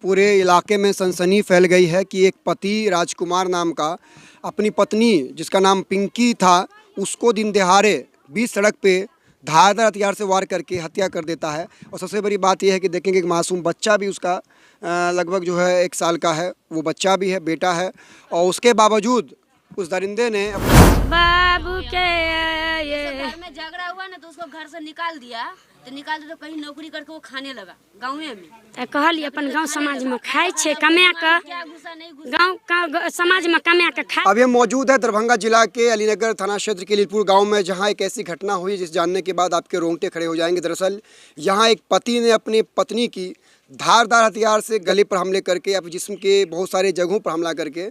पूरे इलाके में सनसनी फैल गई है कि एक पति राजकुमार नाम का अपनी पत्नी जिसका नाम पिंकी था उसको दिन दहाड़े बीच सड़क पे धारदार हथियार से वार करके हत्या कर देता है। और सबसे बड़ी बात यह है कि देखेंगे एक मासूम बच्चा भी उसका लगभग जो है 1 साल का है, वो बच्चा भी है, बेटा है। और उसके बावजूद उस दरिंदे ने बाबू के घर में झगड़ा हुआ ना तो उसको घर से निकाल दिया, तो निकाल दिया तो कहीं नौकरी करके वो खाने लगा गाँव में। कहलिए अपन गांव समाज में खाए छे कमा के गांव का समाज में कमा के खाए। अभी हम मौजूद है दरभंगा जिला के अलीनगर थाना क्षेत्र के लीलपुर गांव में, जहां एक ऐसी घटना हुई जिस जानने के बाद आपके रोंगटे खड़े हो जाएंगे। दरअसल यहां एक पति ने अपनी पत्नी की धारदार हथियार से गले पर हमले करके या जिस्म के बहुत सारे जगहों पर हमला करके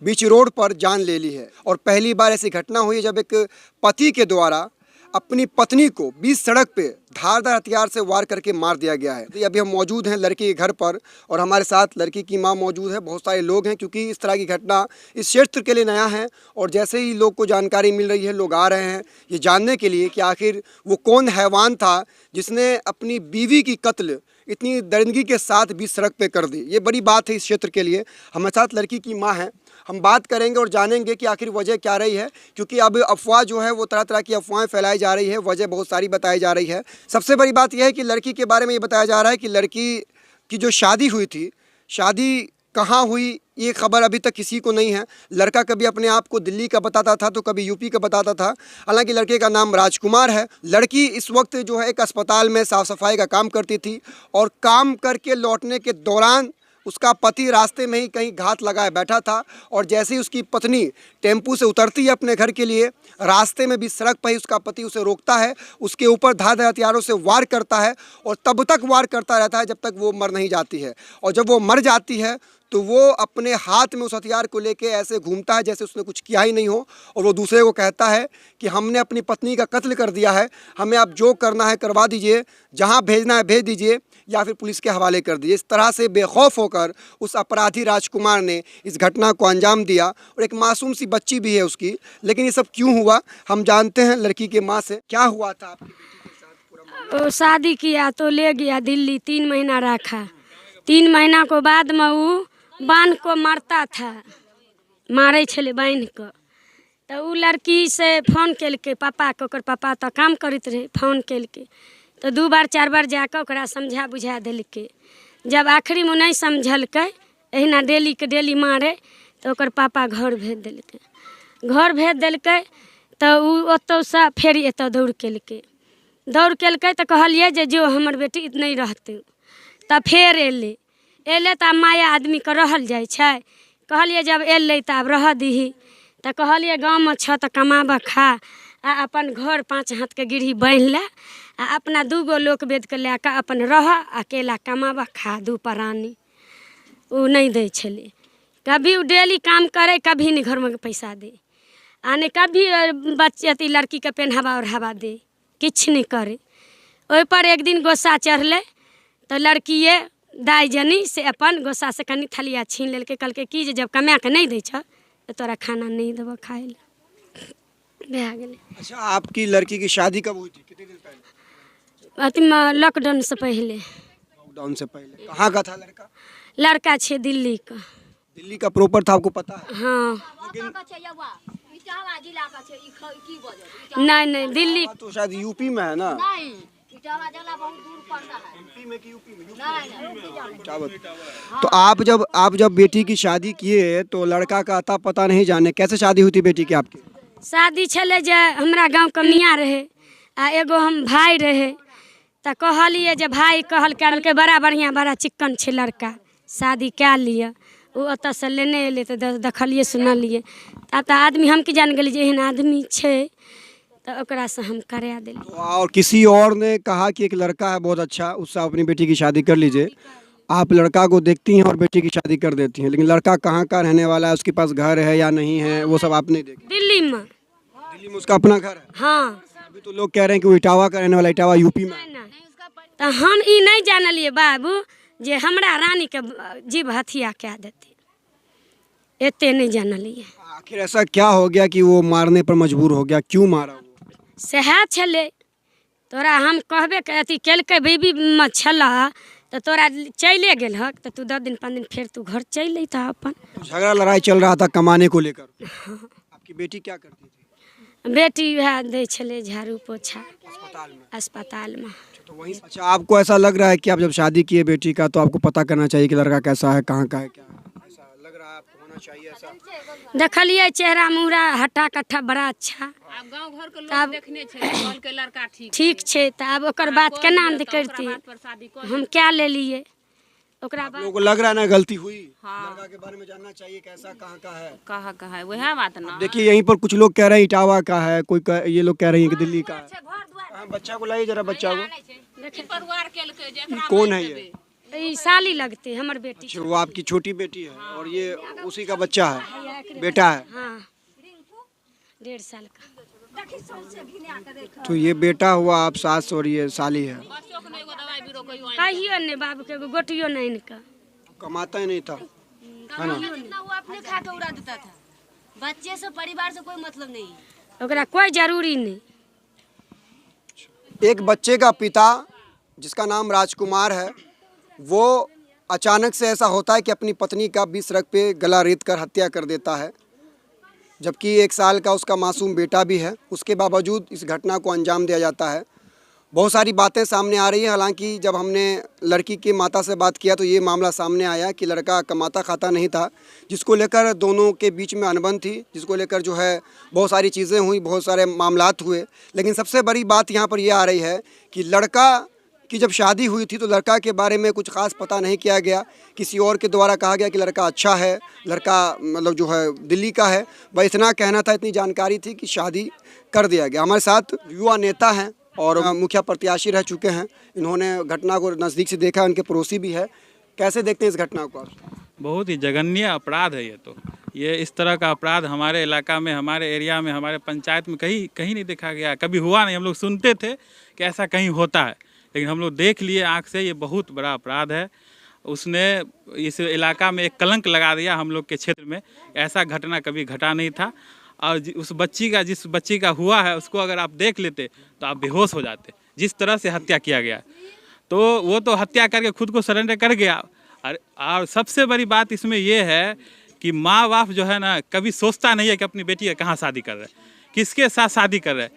बीच रोड पर जान ले ली है। और पहली बार ऐसी घटना हुई है जब एक पति के द्वारा अपनी पत्नी को बीच सड़क पे धारदार हथियार से वार करके मार दिया गया है। तो अभी हम मौजूद हैं लड़की के घर पर और हमारे साथ लड़की की मां मौजूद है, बहुत सारे लोग हैं क्योंकि इस तरह की घटना इस क्षेत्र के लिए नया है। और जैसे ही लोग को जानकारी मिल रही है लोग आ रहे हैं ये जानने के लिए कि आखिर वो कौन हैवान था जिसने अपनी बीवी की कत्ल इतनी दरिंदगी के साथ बीच सड़क पे कर दी। ये बड़ी बात है इस क्षेत्र के लिए। हमारे साथ लड़की की माँ है, हम बात करेंगे और जानेंगे कि आखिर वजह क्या रही है, क्योंकि अब अफवाह जो है वो तरह तरह की अफवाहें फैलाई जा रही है, वजह बहुत सारी बताई जा रही है। सबसे बड़ी बात यह है कि लड़की के बारे में ये बताया जा रहा है कि लड़की की जो शादी हुई थी, शादी कहाँ हुई ये खबर अभी तक किसी को नहीं है। लड़का कभी अपने आप को दिल्ली का बताता था तो कभी यूपी का बताता था। हालांकि लड़के का नाम राजकुमार है। लड़की इस वक्त जो है एक अस्पताल में साफ़ सफाई का काम करती थी और काम करके लौटने के दौरान उसका पति रास्ते में ही कहीं घात लगाए बैठा था। और जैसे ही उसकी पत्नी टेम्पू से उतरती है अपने घर के लिए, रास्ते में भी सड़क पर ही उसका पति उसे रोकता है, उसके ऊपर धारदार हथियारों से वार करता है और तब तक वार करता रहता है जब तक वो मर नहीं जाती है। और जब वो मर जाती है तो वो अपने हाथ में उस हथियार को लेके ऐसे घूमता है जैसे उसने कुछ किया ही नहीं हो। और वो दूसरे को कहता है कि हमने अपनी पत्नी का कत्ल कर दिया है, हमें आप जो करना है करवा दीजिए, जहाँ भेजना है भेज दीजिए या फिर पुलिस के हवाले कर दीजिए। इस तरह से बेखौफ होकर उस अपराधी राजकुमार ने इस घटना को अंजाम दिया। और एक मासूम सी बच्ची भी है उसकी। लेकिन ये सब क्यों हुआ हम जानते हैं लड़की के माँ से। क्या हुआ था आपकी बेटी के साथ पूरा? वो शादी किया तो ले गया दिल्ली, 3 महीना रखा। 3 महीना को बाद में वो बांध को मारता था, मारे छले बांध को। तो वो लड़की से फोन के पापा के, ओकर पापा तो काम करते रहे, फोन के तो 2 बार 4 बार जाकर ओकरा समझा बुझा दिलके। जब आखिरी में नहीं समझलकै, अहिना डेली के डेली मारे, तो ओकर पापा घर भेज दिलकै। घर भेज दिलकै तो उ ओतौ से फेर एतऽ दौड़ केलकै तो कहलिए जे जो हमर बेटी नहीं रहते। तब फेर एले तो माया आदमी के रहल जाइ छै। कहलिए जब एलै तो आब रह दीही। तो कहलिए गाँव में छ तो कमाबा खा आ अपन घर 5 हाथ के गिरही बांध ले आ अपना 2 गो लोक वेद के लैके अपन रह, अकेला कमाबा खा 2 प्राणी। वो नहीं दै छले। कभी वो डेली काम करे, कभी नहीं घर में पैसा दे, आ नहीं कभी बच्चे लड़की के पहनावा ओढ़ावा दे, किछ नहीं करे। ओहि पर एक दिन गोस्सा चढ़ले तो लड़किए दाई जनी से अपन गोस्सा से कनी थलिया छीन लेलकै। कहलकै कि जे जब कमा के नहीं दै छ तो तोरा खाना नहीं देबो खाए ले। भए गेलै। अच्छा, आपकी लड़की की शादी कब हुई थी, कितने दिन पहले? अथी में लॉकडाउन से पहले। लॉकडाउन से पहले। कहाँ का था लड़का? लड़का छे दिल्ली का। दिल्ली का प्रॉपर था, आपको पता है? हाँ। नहीं दिल्ली तो शायद यूपी में है ना? तो आप जब बेटी की शादी किए तो लड़का का अता पता नहीं जाने, कैसे शादी हुई थी बेटी की आपकी? शादी छले जे हमरा गांव के मियाँ रहे आ एगो हम भाई रहे। तो कहलिए जे भाई कहलकै बड़ा बढ़िया बड़ा चिक्कन छे लड़का, शादी क्या लिए। वो ओतऽ से लेने एले तो देखलिए सुनलिए। तब तो आदमी हम की जान गेली जे एहन आदमी छे, तो ओकरा से हम करा दिली। और किसी और ने कहा कि एक लड़का है बहुत अच्छा, उससे अपनी बेटी की शादी कर लीजिए। आप लड़का को देखती हैं और बेटी की शादी कर देती हैं, लेकिन लड़का कहाँ का रहने वाला है, उसके पास घर है या नहीं है, वो सब आप नहीं देखी? दिल्ली में। दिल्ली में उसका अपना घर है? हाँ। अभी तो लोग कह रहे हैं कि वो इटावा का रहने वाला, इटावा यूपी में। तो हम ई नहीं जानलिए बाबू जे हमरा रानी के जीव हथिया क्या देते, एते नहीं जानलिए। आखिर ऐसा क्या हो गया कि वो मारने पर मजबूर हो गया, क्यों मारा? सह छले तोरा हम कहबे अथी केलकै बीबी में छला तो तोरा चले गेल हक तो तू 10 दिन 5 दिन फिर तू घर चल अइता अपन। झगड़ा लड़ाई चल रहा था कमाने को लेकर। आपकी बेटी क्या करती थी? बेटी वह दे छले झाड़ू पोछा अस्पताल में। अस्पताल में। तो वही। अच्छा, आपको ऐसा लग रहा है कि आप जब शादी किए बेटी का तो आपको पता करना चाहिए कि लड़का कैसा है, कहाँ का है, क्या है? ऐसा लग रहा है आपको होना चाहिए ऐसा? देखलिए चेहरा मुहरा हट्टा कट्ठा बड़ा अच्छा अब गांव घर के लोग देखने छे कहल के लड़का ठीक छे तो अब ओकर बात केना हम करती पर शादी कर हम क्या ले लिए ओकरा लोगों को लग रहा है ना गलती हुई? हाँ। लड़का के बारे में जानना चाहिए कैसा कहाँ का है। कहा है वह बात ना। देखिए यहीं पर कुछ लोग कह रहे हैं इटावा का है, ये लोग कह रहे हैं कि दिल्ली का है। हाँ, बच्चा को लाइए जरा, बच्चा को। परिवार के कौन है ये? ई साली लगते हमर बेटी। अच्छा, वो आपकी छोटी बेटी है और ये उसी का बच्चा है, बेटा है। हाँ 1.5 साल का। तो ये बेटा हुआ, आप सास और ये साली है। कहियो ने बाबू के गोटियो नहीं इनका। कमाता ही नहीं था है ना? जितना वो अपने खा के उड़ा देता था। बच्चे से परिवार से कोई मतलब नहीं। ओकरा कोई जरूरी नहीं। एक बच्चे का पिता जिसका नाम राजकुमार है, वो अचानक से ऐसा होता है कि अपनी पत्नी का 20 सड़क पे गला रेत कर हत्या कर देता है, जबकि 1 साल का उसका मासूम बेटा भी है। उसके बावजूद इस घटना को अंजाम दिया जाता है। बहुत सारी बातें सामने आ रही हैं। हालांकि जब हमने लड़की की माता से बात किया तो ये मामला सामने आया कि लड़का कमाता खाता नहीं था, जिसको लेकर दोनों के बीच में अनबन थी, जिसको लेकर जो है बहुत सारी चीज़ें हुई, बहुत सारे मामलात हुए। लेकिन सबसे बड़ी बात यहाँ पर यह आ रही है कि लड़का की जब शादी हुई थी तो लड़का के बारे में कुछ खास पता नहीं किया गया। किसी और के द्वारा कहा गया कि लड़का अच्छा है, लड़का मतलब जो है दिल्ली का है। बस इतना कहना था, इतनी जानकारी थी कि शादी कर दिया गया। हमारे साथ युवा नेता हैं और मुखिया प्रत्याशी रह चुके हैं। इन्होंने घटना को नज़दीक से देखा, उनके पड़ोसी भी है। कैसे देखते हैं इस घटना को आप? बहुत ही जघन्य अपराध है ये इस तरह का अपराध हमारे इलाका में, हमारे एरिया में, हमारे पंचायत में कहीं नहीं देखा गया, कभी हुआ नहीं। हम लोग सुनते थे कि ऐसा कहीं होता है, लेकिन हम लोग देख लिए आँख से। ये बहुत बड़ा अपराध है। उसने इस इलाका में एक कलंक लगा दिया हम लोग के क्षेत्र में। ऐसा घटना कभी घटा नहीं था। और जिस बच्ची का हुआ है उसको अगर आप देख लेते तो आप बेहोश हो जाते। जिस तरह से हत्या किया गया तो वो तो हत्या करके खुद को सरेंडर कर गया। और सबसे बड़ी बात इसमें यह है कि माँ बाप जो है ना कभी सोचता नहीं है कि अपनी बेटी का कहाँ शादी कर रहे हैं, किसके साथ शादी कर रहे हैं।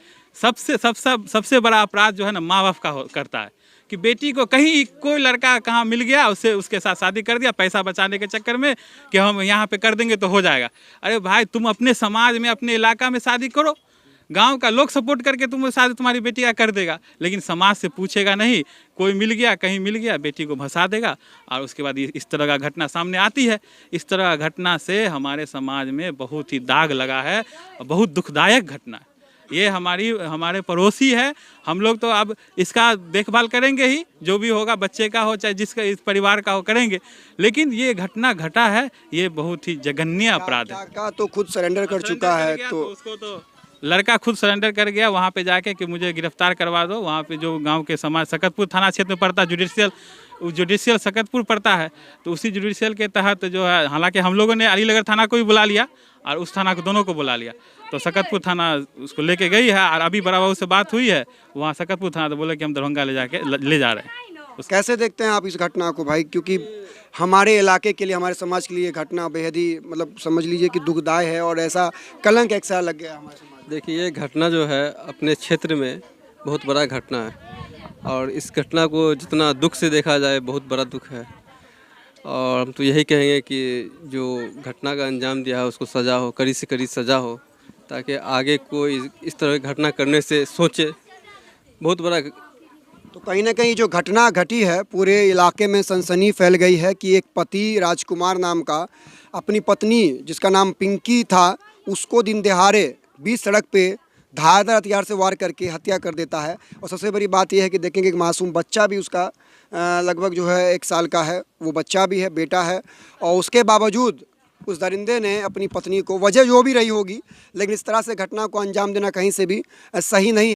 सबसे बड़ा अपराध जो है ना माँ बाप का करता है कि बेटी को कहीं कोई लड़का कहाँ मिल गया, उसके साथ शादी कर दिया पैसा बचाने के चक्कर में कि हम यहाँ पे कर देंगे तो हो जाएगा। अरे भाई, तुम अपने समाज में, अपने इलाका में शादी करो। गांव का लोग सपोर्ट करके तुम शादी तुम्हारी बेटी का कर देगा, लेकिन समाज से पूछेगा नहीं। कोई मिल गया, कहीं मिल गया, बेटी को भंसा देगा। और उसके बाद इस तरह का घटना सामने आती है। इस तरह का घटना से हमारे समाज में बहुत ही दाग लगा है, बहुत दुखदायक घटना है। ये हमारे पड़ोसी है। हम लोग तो अब इसका देखभाल करेंगे ही, जो भी होगा बच्चे का हो चाहे जिसका इस परिवार का हो करेंगे। लेकिन ये घटना घटा है, ये बहुत ही जघन्य अपराध है। का तो खुद सरेंडर कर चुका है तो उसको तो लड़का खुद सरेंडर कर गया वहाँ पे जाके कि मुझे गिरफ्तार करवा दो। वहाँ पे जो गांव के समाज सकतपुर थाना क्षेत्र में पड़ता है, जुडिशियल सकतपुर पड़ता है, तो उसी जुडिशियल के तहत जो है, हालांकि हम लोगों ने अलीनगर थाना को भी बुला लिया और उस थाना को दोनों को बुला लिया। तो सकतपुर थाना उसको लेके गई है और अभी बड़ा बाबू से बात हुई है वहाँ सकतपुर थाना, तो बोले कि हम दरभंगा ले जा रहे हैं। कैसे देखते हैं आप इस घटना को भाई? क्योंकि हमारे इलाके के लिए, हमारे समाज के लिए घटना बेहद ही मतलब समझ लीजिए कि दुखदायक है और ऐसा कलंक एक साल लग गया हमारे समाज। देखिए, ये घटना जो है अपने क्षेत्र में बहुत बड़ा घटना है और इस घटना को जितना दुख से देखा जाए बहुत बड़ा दुख है। और हम तो यही कहेंगे कि जो घटना का अंजाम दिया है उसको सज़ा हो, कड़ी से कड़ी सज़ा हो, ताकि आगे कोई इस तरह की घटना करने से सोचे। बहुत बड़ा तो कहीं ना कहीं जो घटना घटी है पूरे इलाके में सनसनी फैल गई है कि एक पति राजकुमार नाम का अपनी पत्नी जिसका नाम पिंकी था उसको दिन दिहाड़े 20 सड़क पे धारदार हथियार से वार करके हत्या कर देता है। और सबसे बड़ी बात यह है कि देखेंगे कि मासूम बच्चा भी उसका लगभग जो है 1 साल का है, वो बच्चा भी है, बेटा है। और उसके बावजूद उस दरिंदे ने अपनी पत्नी को, वजह जो भी रही होगी, लेकिन इस तरह से घटना को अंजाम देना कहीं से भी सही नहीं।